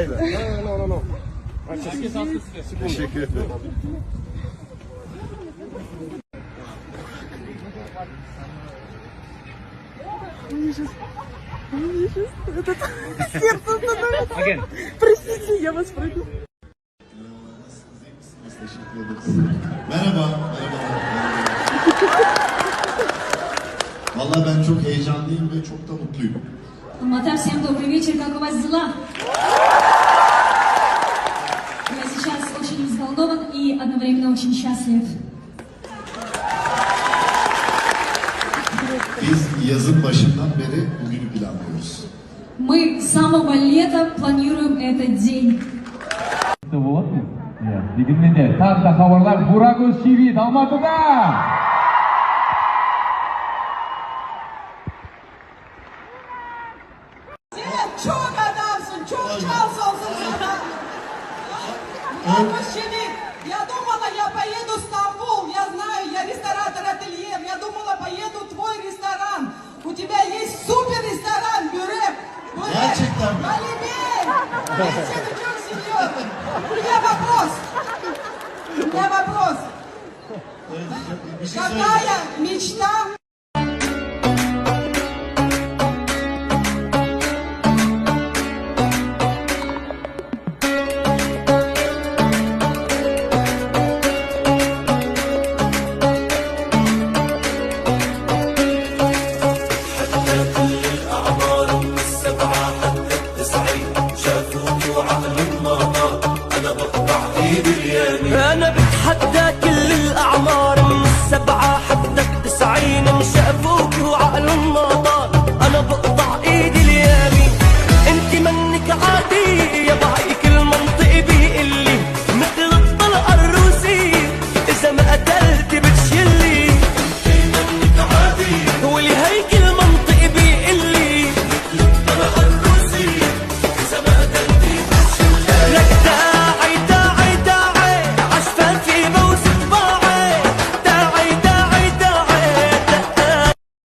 Çayla. No. Teşekkür ederim. Again. Простите, я вас прошу. Teşekkür ederiz. Merhaba. Vallahi ben çok heyecanlıyım ve çok da mutluyum. Алмата, всем добрый вечер, как у вас дела? Я сейчас очень взволнован и одновременно очень счастлив. Biz yazın başından beri bugünü planlıyoruz. Мы с самого лета планируем этот день. Вот. Дегенде тағы да хабарлар Бурагөз ТВ Алматыда. Çok adamsın, çok şans olsun sana. Мужчины, я думала, я поеду в Стамбул, я знаю, я ресторатор-ательер, я думала, поеду в твой ресторан. У тебя есть супер ресторан, Бюрек. Gerçekten mi? Малибей! Беседу çok серьезно. У меня вопрос. Bir şey söyleyeyim. Какая мечта? أنا بتحدى كل الأعمار من 7 حتى 90 مشافوك وعقلهم ما ضال أنا بقطع إيدي اليمين أنت منك عادي يا بعيك المنطق بيقلي مثل الطلقة الروسية إذا ما